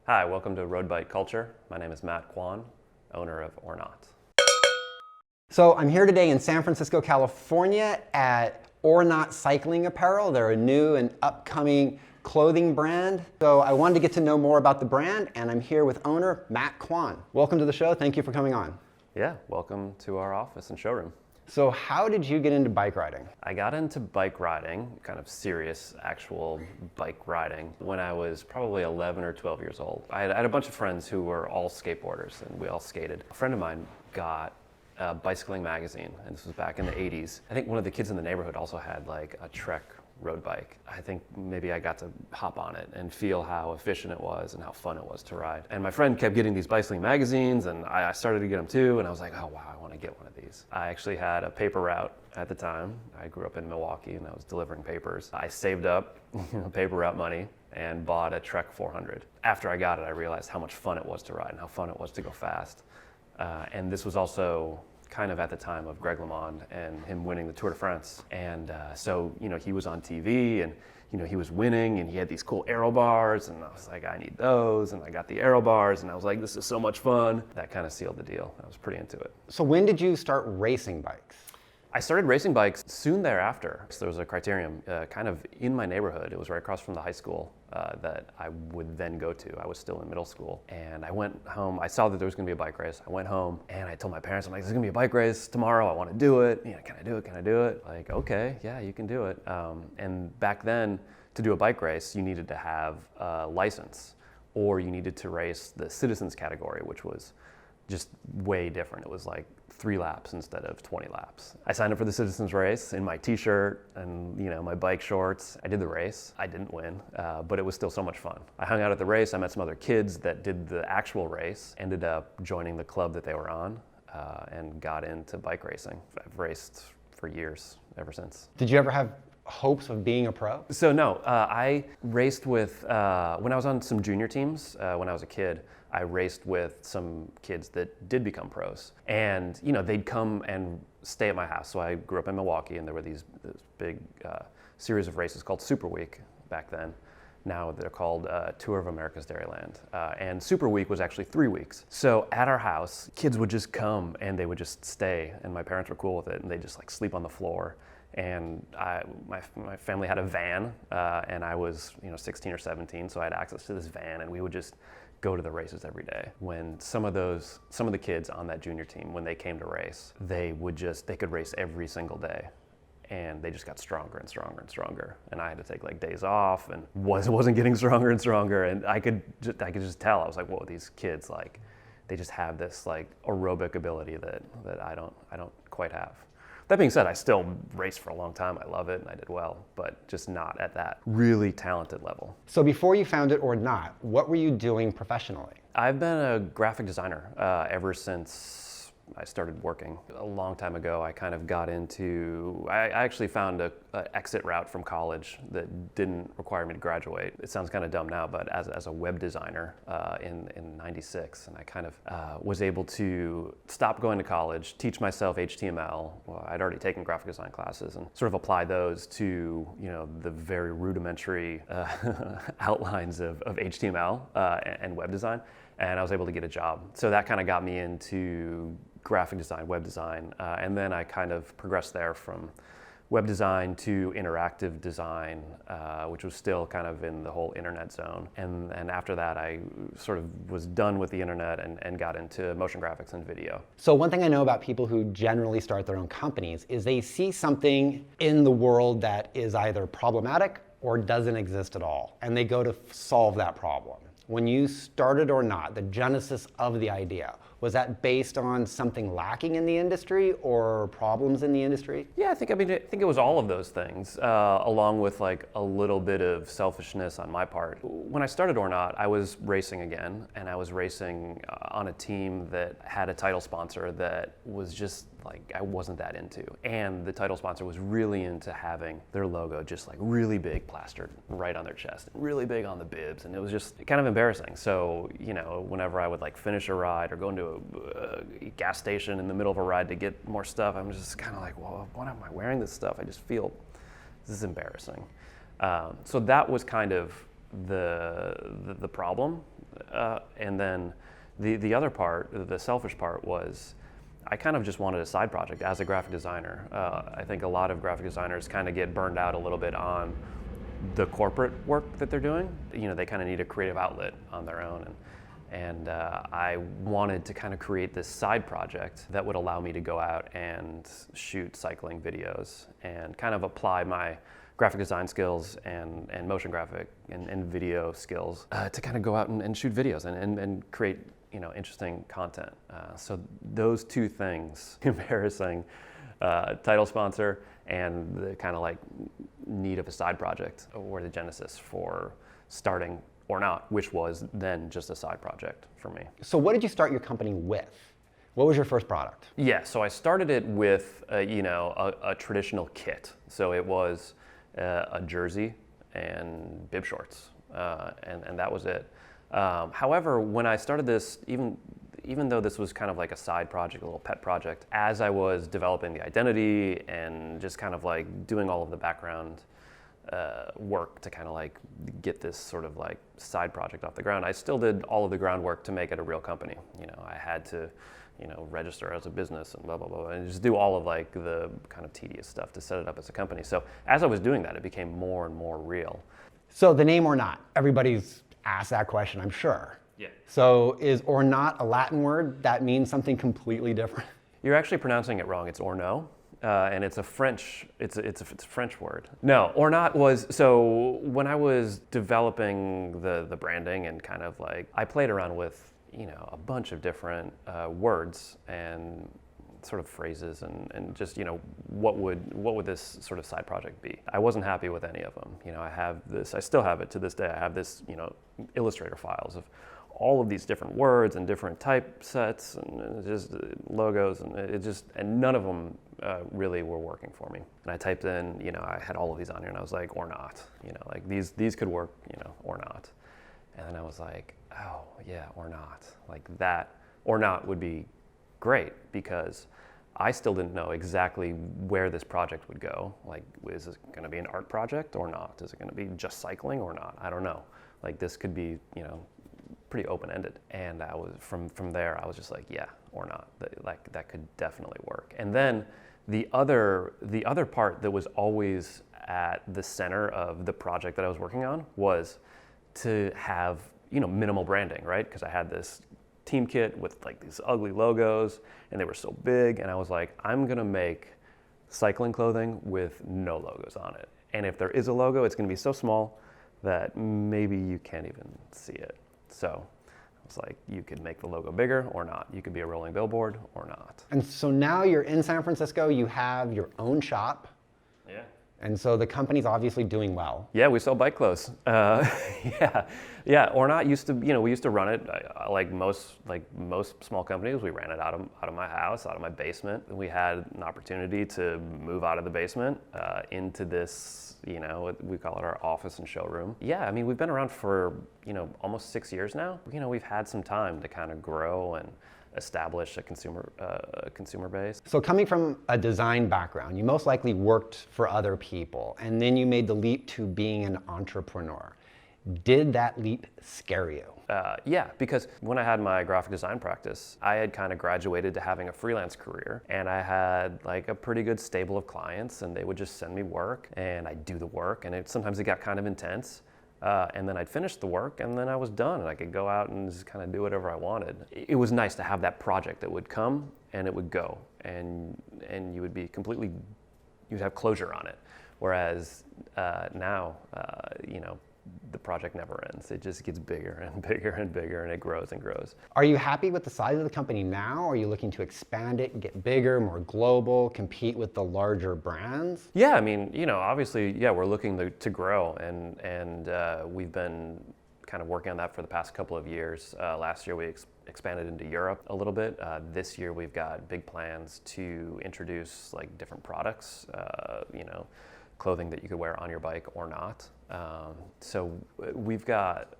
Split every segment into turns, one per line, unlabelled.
Hi, welcome to Road Bike Culture. My name is Matt Quann, owner of Ornot.
So I'm here today in San Francisco, California at Ornot Cycling Apparel. They're a new and upcoming clothing brand. So I wanted to get to know more about the brand, and I'm here with owner Matt Quann. Welcome to the show. Thank you for coming on.
Yeah, welcome to our office and showroom.
So how did you get into bike riding?
I got into bike riding, kind of serious, actual bike riding, when I was probably 11 or 12 years old. I had a bunch of friends who were all skateboarders, and we all skated. A friend of mine got a bicycling magazine, and this was back in the 80s. I think one of the kids in the neighborhood also had like a Trek road bike. I think maybe I got to hop on it and feel how efficient it was and how fun it was to ride. And my friend kept getting these bicycling magazines, and I started to get them too, and I was like, oh wow, I want to get one of these. I actually had a paper route at the time. I grew up in Milwaukee and I was delivering papers. I saved up paper route money and bought a Trek 400. After I got it, I realized how much fun it was to ride and how fun it was to go fast. And this was also kind of at the time of Greg LeMond and him winning the Tour de France. And so, he was on TV and, he was winning and he had these cool aero bars, and I was like, I need those. And I got the aero bars and I was like, this is so much fun. That kind of sealed the deal. I was pretty into it.
So when did you start racing bikes?
I started racing bikes soon thereafter. So there was a criterium kind of in my neighborhood. It was right across from the high school that I would then go to. I was still in middle school. And I went home. I saw that there was going to be a bike race. I went home and I told my parents, I'm like, there's going to be a bike race tomorrow. I want to do it. Can I do it? Can I do it? Like, okay, yeah, you can do it. And back then, to do a bike race, you needed to have a license, or you needed to race the citizens category, which was just way different. It was like 3 laps instead of 20 laps. I signed up for the citizens race in my t-shirt and my bike shorts. I did the race. I didn't win, but it was still so much fun. I hung out at the race. I met some other kids that did the actual race, ended up joining the club that they were on, and got into bike racing. I've raced for years ever since.
Did you ever have hopes of being a pro?
So no, I raced with, when I was on some junior teams, when I was a kid, I raced with some kids that did become pros. And, they'd come and stay at my house. So I grew up in Milwaukee, and there were this big series of races called Super Week back then. Now they're called Tour of America's Dairyland. And Super Week was actually 3 weeks. So at our house, kids would just come and they would just stay, and my parents were cool with it, and they just like sleep on the floor. And my family had a van, and I was 16 or 17, so I had access to this van, and we would just go to the races every day. When some of the kids on that junior team, when they came to race, they could race every single day, and they just got stronger and stronger and stronger. And I had to take like days off, and wasn't getting stronger and stronger, and I could just tell. I was like, whoa, these kids, like, they just have this like aerobic ability that I don't quite have. That being said, I still raced for a long time. I love it and I did well, but just not at that really talented level.
So before you founded Ornot, what were you doing professionally?
I've been a graphic designer ever since I started working. A long time ago, I kind of got into, I actually found an exit route from college that didn't require me to graduate. It sounds kind of dumb now, but as a web designer in '96, and I kind of was able to stop going to college, teach myself HTML. Well, I'd already taken graphic design classes, and sort of apply those to the very rudimentary outlines of HTML and web design. And I was able to get a job. So that kind of got me into graphic design, web design, and then I kind of progressed there from web design to interactive design, which was still kind of in the whole internet zone. And after that, I sort of was done with the internet and got into motion graphics and video.
So one thing I know about people who generally start their own companies is they see something in the world that is either problematic or doesn't exist at all, and they go to solve that problem. When you started Ornot, the genesis of the idea, was that based on something lacking in the industry or problems in the industry?
Yeah, I think it was all of those things, along with like a little bit of selfishness on my part. When I started Ornot, I was racing again, and I was racing on a team that had a title sponsor that was just like I wasn't that into. And the title sponsor was really into having their logo just like really big plastered right on their chest, really big on the bibs, and it was just kind of embarrassing. So, whenever I would like finish a ride or go into a gas station in the middle of a ride to get more stuff, I'm just kind of like, well, why am I wearing this stuff? I just feel this is embarrassing. So that was kind of the problem, and then the other part, the selfish part, was I kind of just wanted a side project as a graphic designer. I think a lot of graphic designers kind of get burned out a little bit on the corporate work that they're doing. You know, they kind of need a creative outlet on their own, and I wanted to kind of create this side project that would allow me to go out and shoot cycling videos and kind of apply my graphic design skills and motion graphic and video skills to kind of go out and shoot videos and create, you know, interesting content. So those two things, embarrassing title sponsor and the kind of like need of a side project, were the genesis for starting Ornot, which was then just a side project for me.
So what did you start your company with? What was your first product?
Yeah, so I started it with a traditional kit. So it was a jersey and bib shorts, and that was it. However, when I started this, even though this was kind of like a side project, a little pet project, as I was developing the identity and just kind of like doing all of the background work to kind of like get this sort of like side project off the ground, I still did all of the groundwork to make it a real company. You know, I had to, you know, register as a business and blah, blah, blah, and just do all of like the kind of tedious stuff to set it up as a company. So as I was doing that, it became more and more real.
So the name Ornot, everybody's asked that question, I'm sure.
Yeah.
So is Ornot a Latin word that means something completely different?
You're actually pronouncing it wrong. It's Ornot, and it's a French French word. No, Ornot was, so when I was developing the branding and kind of like, I played around with, you know, a bunch of different words and sort of phrases and just, you know, what would this sort of side project be? I wasn't happy with any of them. You know, I still have it to this day. I have this, you know, Illustrator files of all of these different words and different typesets and just logos, and none of them really were working for me. And I typed in, you know, I had all of these on here and I was like, Ornot, you know, like these could work, you know, Ornot. And then I was like, oh yeah, Ornot, like that, Ornot would be great, because I still didn't know exactly where this project would go. Like, is it gonna be an art project or not? Is it gonna be just cycling or not? I don't know. Like, this could be, you know, pretty open-ended. And I was, from there, I was just like, yeah, or not. Like, that could definitely work. And then the other part that was always at the center of the project that I was working on was to have, you know, minimal branding, right? Because I had this team kit with like these ugly logos and they were so big, and I was like, I'm gonna make cycling clothing with no logos on it. And if there is a logo, it's gonna be so small that maybe you can't even see it. So I was like, you could make the logo bigger or not. You could be a rolling billboard or not.
And so now you're in San Francisco, you have your own shop.
Yeah.
And so the company's obviously doing well.
Yeah, we sell bike clothes. Yeah. Ornot used to, you know, we used to run it like most small companies. We ran it out of my house, out of my basement. We had an opportunity to move out of the basement into this, you know, we call it our office and showroom. Yeah, I mean, we've been around for, you know, almost 6 years now. You know, we've had some time to kind of grow and establish a consumer base.
So coming from a design background, you most likely worked for other people, and then you made the leap to being an entrepreneur. Did that leap scare you?
Yeah, because when I had my graphic design practice, I had kind of graduated to having a freelance career, and I had like a pretty good stable of clients, and they would just send me work, and I'd do the work, and sometimes it got kind of intense. And then I'd finish the work, and then I was done, and I could go out and just kind of do whatever I wanted. It was nice to have that project that would come and it would go, and you would be completely, you'd have closure on it. Whereas now, you know, the project never ends. It just gets bigger and bigger and bigger, and it grows and grows.
Are you happy with the size of the company now? Are you looking to expand it, get bigger, more global, compete with the larger brands?
Yeah, I mean, you know, obviously, yeah, we're looking to grow, and we've been kind of working on that for the past couple of years. Last year, we expanded into Europe a little bit. This year, we've got big plans to introduce like different products, you know, clothing that you could wear on your bike or not. So we've got,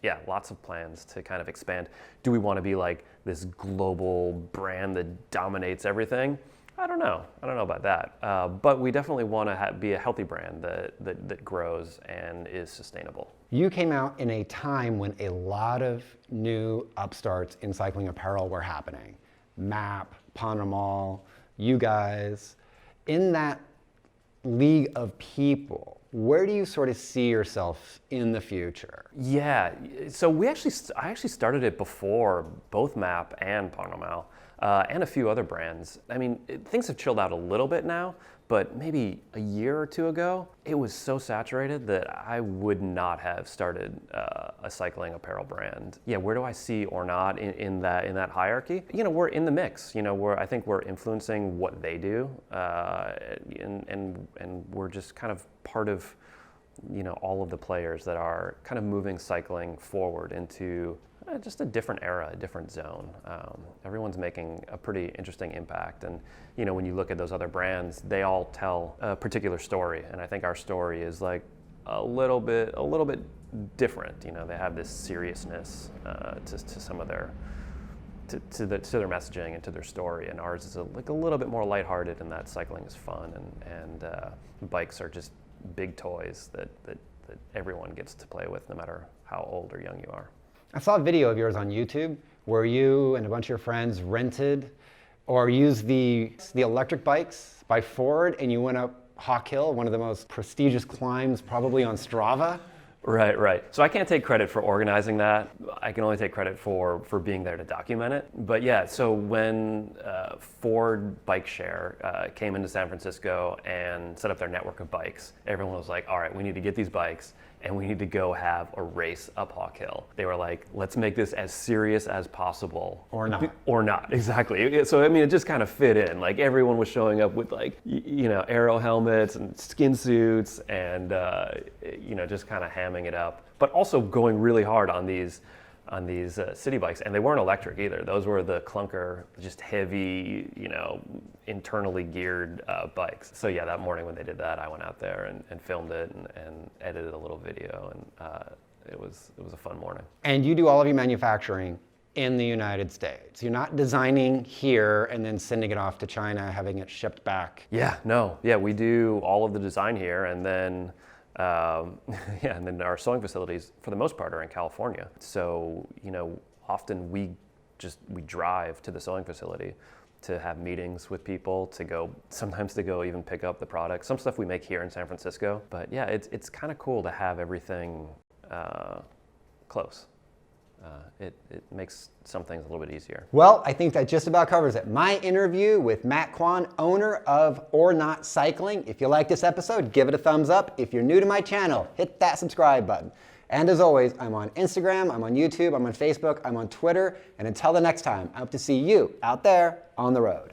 yeah, lots of plans to kind of expand. Do we want to be like this global brand that dominates everything? I don't know. I don't know about that. But we definitely want to be a healthy brand that grows and is sustainable.
You came out in a time when a lot of new upstarts in cycling apparel were happening. MAP, Panama, you guys. In that league of people, where do you sort of see yourself in the future?
Yeah, so I actually started it before both MAP and Panama. And a few other brands. I mean, things have chilled out a little bit now, but maybe a year or two ago, it was so saturated that I would not have started a cycling apparel brand. Yeah, where do I see Ornot in that hierarchy? You know, we're in the mix. You know, I think we're influencing what they do, and we're just kind of part of, you know, all of the players that are kind of moving cycling forward into just a different era, a different zone. Everyone's making a pretty interesting impact, and you know, when you look at those other brands, they all tell a particular story, and I think our story is like a little bit different. You know, they have this seriousness to some of their to their messaging and to their story, and ours is like a little bit more lighthearted, and that cycling is fun, and bikes are just big toys that everyone gets to play with, no matter how old or young you are.
I saw a video of yours on YouTube where you and a bunch of your friends rented or used the electric bikes by Ford, and you went up Hawk Hill, one of the most prestigious climbs probably on Strava.
Right. So I can't take credit for organizing that. I can only take credit for being there to document it. But yeah, so when Ford Bike Share came into San Francisco and set up their network of bikes, everyone was like, all right, we need to get these bikes and we need to go have a race up Hawk Hill. They were like, let's make this as serious as possible.
Or not.
Or not, exactly. So I mean, it just kind of fit in. Like everyone was showing up with like, you know, aero helmets and skin suits and, you know, just kind of hamming it up. But also going really hard on these city bikes, and they weren't electric either. Those were the clunker, just heavy, you know, internally geared bikes. So yeah, that morning when they did that, I went out there and filmed it and edited a little video, and it was a fun morning.
And you do all of your manufacturing in the United States. You're not designing here and then sending it off to China, having it shipped back.
Yeah, no, yeah, we do all of the design here, and then. And then our sewing facilities, for the most part, are in California. So, you know, often we drive to the sewing facility to have meetings with people, sometimes to go even pick up the product. Some stuff we make here in San Francisco. But yeah, it's kind of cool to have everything close. It makes some things a little bit easier.
Well, I think that just about covers it. My interview with Matt Quann, owner of Ornot Cycling. If you like this episode, give it a thumbs up. If you're new to my channel, hit that subscribe button. And as always, I'm on Instagram, I'm on YouTube, I'm on Facebook, I'm on Twitter. And until the next time, I hope to see you out there on the road.